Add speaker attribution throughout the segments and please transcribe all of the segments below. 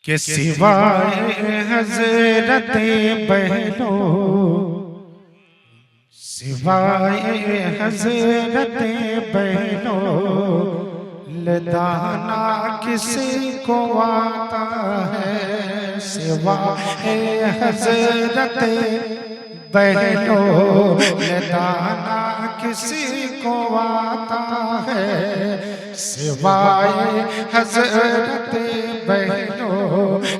Speaker 1: के सिवाय हजरत बहनो, सिवाय हजरत बहनो लदाना किसी को आता है। सिवाय हजरत बहनो लदाना किसी को आता है। सिवाय हजरत बहनो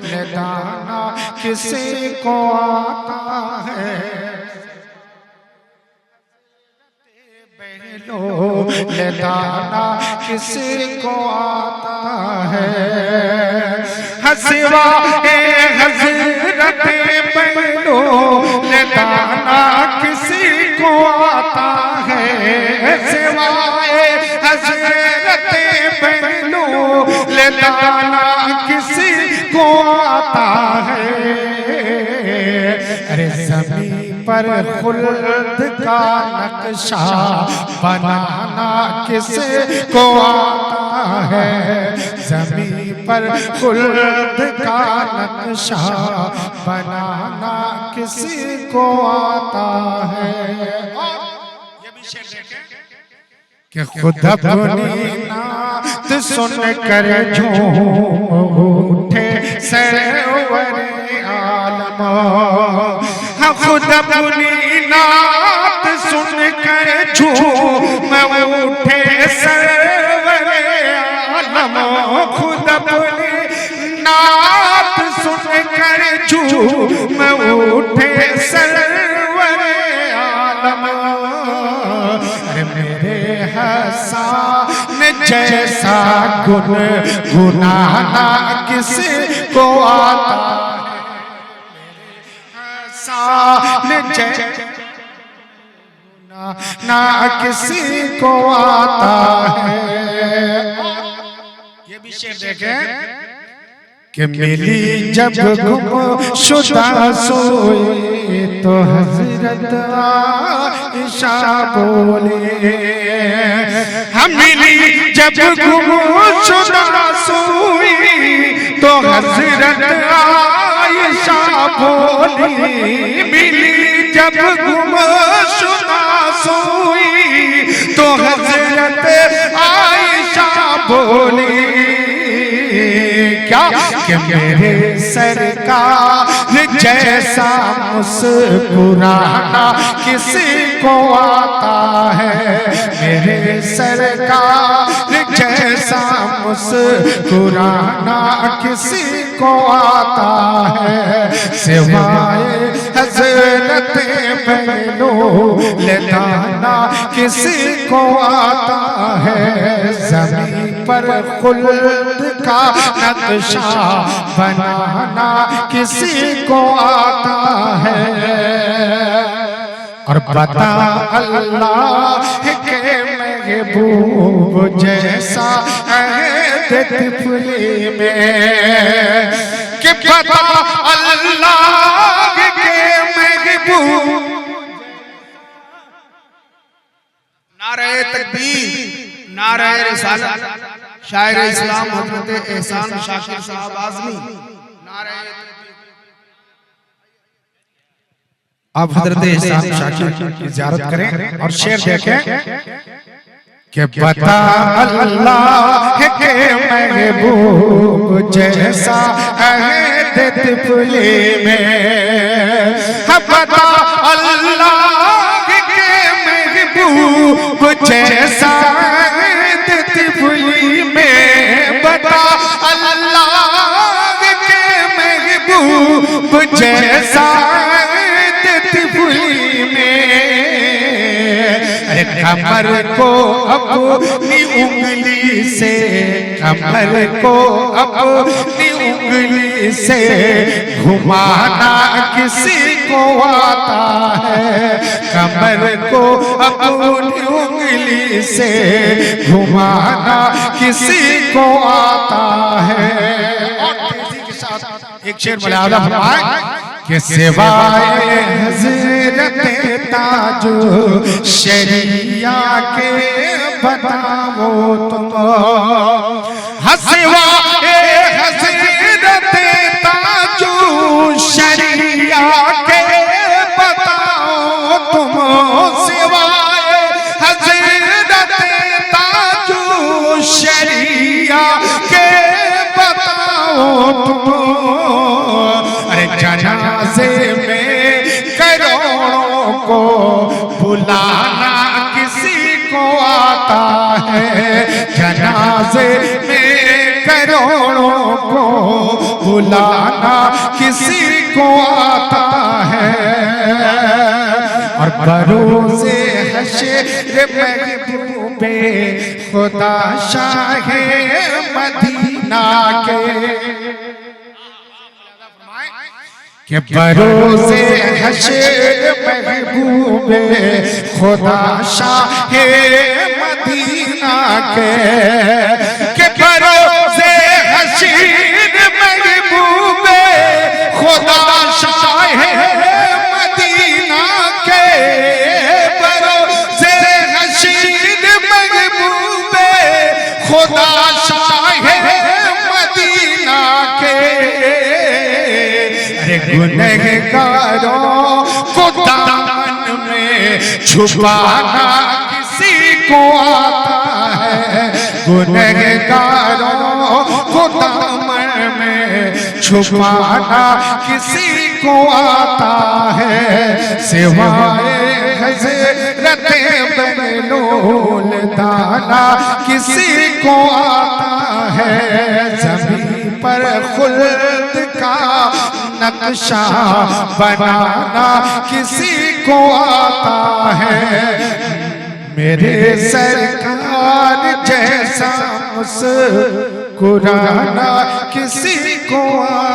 Speaker 1: लदाना किसी को आता है। बहनों लदाना किसी को आता है। सिवाय हजरत बहनों लदाना किसी को आता है। सिवाय हजरत बहनों लदाना किसी को आता है। अरे ज़मीन पर खुल्द का नक्शा बनाना किसी को आता है। ज़मीन पर खुल्द का नक्शा बनाना किसी को आता है। ये भी शेर देखें कि खुद अपनी नात सुन कर झूम उठे सरवर आलम। खुद अपनी नात सुन कर झूम उठे सरवर आलम। खुद अपनी नात सुन कर झूम उठे सरवर आलम। मेरे हसन जैसा गुनगुनाना किसी को आता है। ना किसी को आता है। ये भी शेर देखें कि मिली जब गुमशुदा सोई तो हजरत आइशा बोले। हम मिली जब गुमशुदा सोई तो हजरत आइशा बोली। मिली जब गुमशुदा सोई तो हजरत आइशा बोली। क्या कि मेरे सरकार जैसा मुस्कुराना किसी को आता है। मेरे सरकार जैसा मुस्कुराना किसी को आता है। सिवाय हजरत बहनों लदाना किसी को आता है। ज़मीन पर खुल्द का नक्शा बनाना किसी को आता है। और बता अल्लाह के महबूब जैसा अहद तिफली में। कि बता अल्लाह के महबूब।
Speaker 2: नारे तकबीर, नारे रिसालत। शायर इस्लाम हजरत एहसान शाकिर साहब आज़मी। नारे
Speaker 1: आप हजरत एहसान शाकिर की ज़ियारत करें और शेर देखें कि बता अल्लाह के महबूब जैसा अहद तिफली में। बता अल्लाह के महबूब जैसा अहद तिफली में। बता अल्लाह के महबूब जैसा कमर को अपनी उंगली से, कमर को अपनी उंगली से घुमाना किसी को आता है। कमर को अपनी उंगली से घुमाना किसी को आता है। और तेजी के साथ एक शेर मलाला फरमाए कि सिवाय हजरत ताजो शरिया के बताओ तुम। सिवाय हजरत को बुलाना किसी को आता है, जनाजे में करोड़ों को बुलाना किसी को आता है। और बरोज़े हश्र महबूबे खुदा शाहे मदीना के बरोज़े हश्र महबूबे खुदा शाहे मदीना के बरोज़े हश्र महबूबे खुदा शाहे मदीना के बरोज़े हश्र महबूबे खुदा शाहे मदीना के गुनहगारों को दामन में छुपाना किसी को आता है, गुनहगारों को दामन में छुपाना किसी को आता है। सिवाए हज़रत बलूल दाना किसी को आता है, ज़मीन पर खुल्द का नक्शा बनाना किसी को आता है। मेरे सरकार जैसा मुस्कुराना किसी को आता